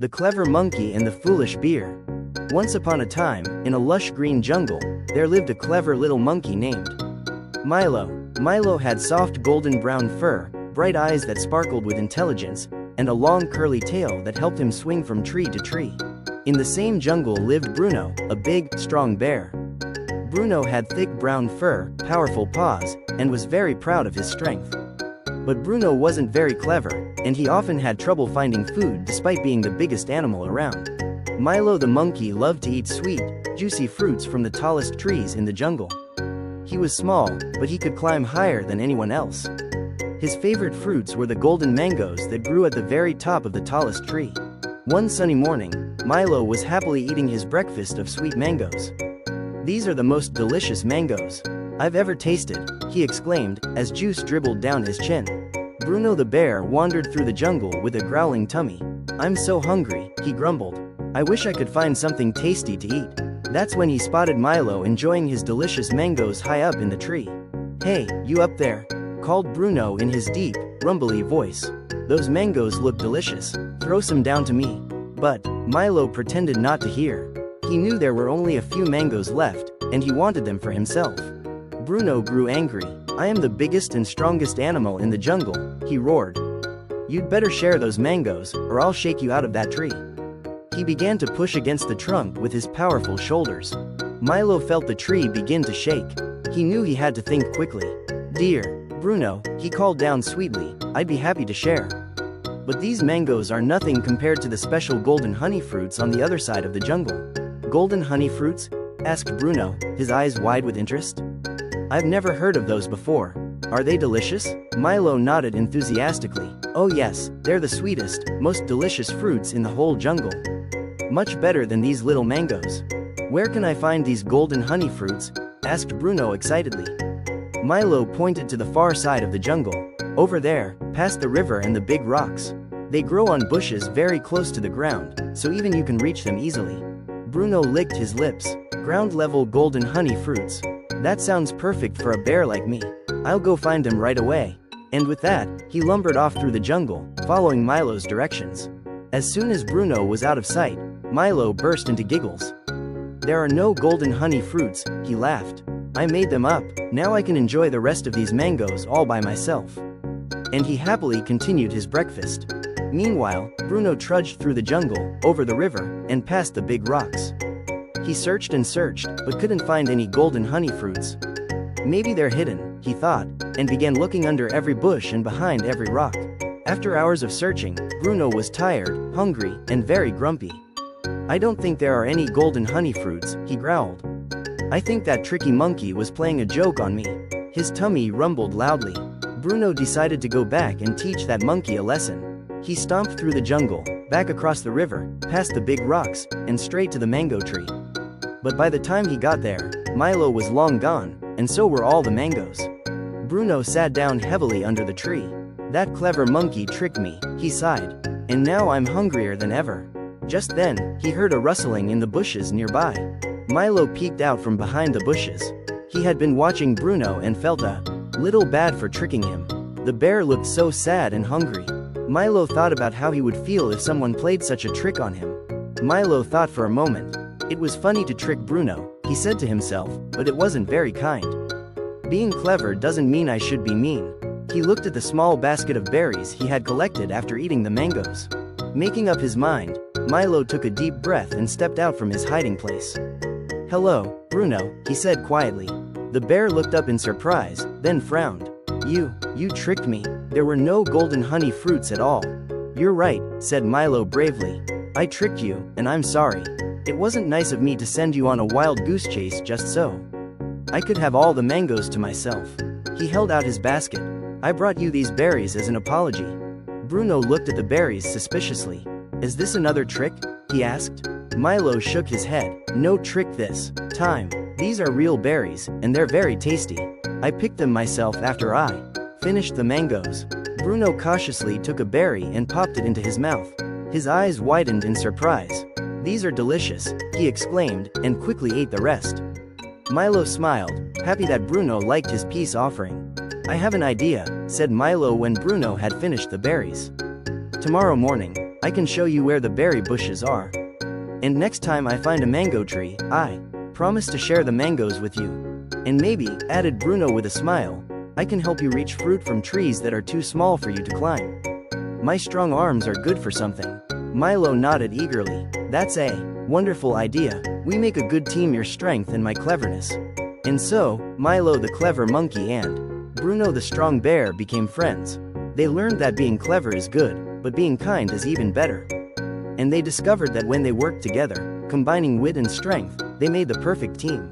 The Clever Monkey and the Foolish Bear. Once upon a time, in a lush green jungle, there lived a clever little monkey named Milo. Milo had soft golden brown fur, bright eyes that sparkled with intelligence, and a long curly tail that helped him swing from tree to tree. In the same jungle lived Bruno, a big, strong bear. Bruno had thick brown fur, powerful paws, and was very proud of his strength. But Bruno wasn't very clever, and he often had trouble finding food despite being the biggest animal around. Milo the monkey loved to eat sweet, juicy fruits from the tallest trees in the jungle. He was small, but he could climb higher than anyone else. His favorite fruits were the golden mangoes that grew at the very top of the tallest tree. One sunny morning, Milo was happily eating his breakfast of sweet mangoes. "These are the most delicious mangoes I've ever tasted," he exclaimed, as juice dribbled down his chin. Bruno the bear wandered through the jungle with a growling tummy. "I'm so hungry," he grumbled. "I wish I could find something tasty to eat." That's when he spotted Milo enjoying his delicious mangoes high up in the tree. "Hey, you up there," called Bruno in his deep, rumbly voice. "Those mangoes look delicious. Throw some down to me." But Milo pretended not to hear. He knew there were only a few mangoes left, and he wanted them for himself. Bruno grew angry. "I am the biggest and strongest animal in the jungle," he roared. "You'd better share those mangoes, or I'll shake you out of that tree." He began to push against the trunk with his powerful shoulders. Milo felt the tree begin to shake. He knew he had to think quickly. "Dear Bruno," he called down sweetly, "I'd be happy to share. But these mangoes are nothing compared to the special golden honey fruits on the other side of the jungle." "Golden honey fruits?" asked Bruno, his eyes wide with interest. "I've never heard of those before. Are they delicious?" Milo nodded enthusiastically. "Oh yes, they're the sweetest, most delicious fruits in the whole jungle. Much better than these little mangoes." "Where can I find these golden honey fruits?" asked Bruno excitedly. Milo pointed to the far side of the jungle. "Over there, past the river and the big rocks. They grow on bushes very close to the ground, so even you can reach them easily." Bruno licked his lips. "Ground-level golden honey fruits. That sounds perfect for a bear like me. I'll go find them right away." And with that, he lumbered off through the jungle, following Milo's directions. As soon as Bruno was out of sight, Milo burst into giggles. "There are no golden honey fruits," he laughed. "I made them up. Now I can enjoy the rest of these mangoes all by myself." And he happily continued his breakfast. Meanwhile, Bruno trudged through the jungle, over the river, and past the big rocks. He searched and searched, but couldn't find any golden honey fruits. "Maybe they're hidden," he thought, and began looking under every bush and behind every rock. After hours of searching, Bruno was tired, hungry, and very grumpy. "I don't think there are any golden honey fruits," he growled. "I think that tricky monkey was playing a joke on me." His tummy rumbled loudly. Bruno decided to go back and teach that monkey a lesson. He stomped through the jungle, back across the river, past the big rocks, and straight to the mango tree. But by the time he got there, Milo was long gone, and so were all the mangoes. Bruno sat down heavily under the tree. "That clever monkey tricked me," he sighed. "And now I'm hungrier than ever." Just then, he heard a rustling in the bushes nearby. Milo peeked out from behind the bushes. He had been watching Bruno and felt a little bad for tricking him. The bear looked so sad and hungry. Milo thought about how he would feel if someone played such a trick on him. Milo thought for a moment. It was funny to trick Bruno, he said to himself, but it wasn't very kind. Being clever doesn't mean I should be mean. He looked at the small basket of berries he had collected after eating the mangoes. Making up his mind, Milo took a deep breath and stepped out from his hiding place. "Hello, Bruno," he said quietly. The bear looked up in surprise, then frowned. You tricked me. There were no golden honey fruits at all." "You're right," said Milo bravely. "I tricked you, and I'm sorry. It wasn't nice of me to send you on a wild goose chase just so. I could have all the mangoes to myself." He held out his basket. "I brought you these berries as an apology." Bruno looked at the berries suspiciously. "Is this another trick?" he asked. Milo shook his head. "No trick this time. These are real berries, and they're very tasty. I picked them myself after I finished the mangoes." Bruno cautiously took a berry and popped it into his mouth. His eyes widened in surprise. "These are delicious," he exclaimed, and quickly ate the rest. Milo smiled, happy that Bruno liked his peace offering. "I have an idea," said Milo when Bruno had finished the berries. "Tomorrow morning, I can show you where the berry bushes are. And next time I find a mango tree, I promise to share the mangoes with you. And maybe, added Bruno with a smile, I can help you reach fruit from trees that are too small for you to climb. My strong arms are good for something. Milo nodded eagerly. That's a wonderful idea. We make a good team, your strength and my cleverness. And so, Milo the clever monkey and Bruno the strong bear became friends. They learned that being clever is good, but being kind is even better. And they discovered that when they worked together, combining wit and strength, they made the perfect team.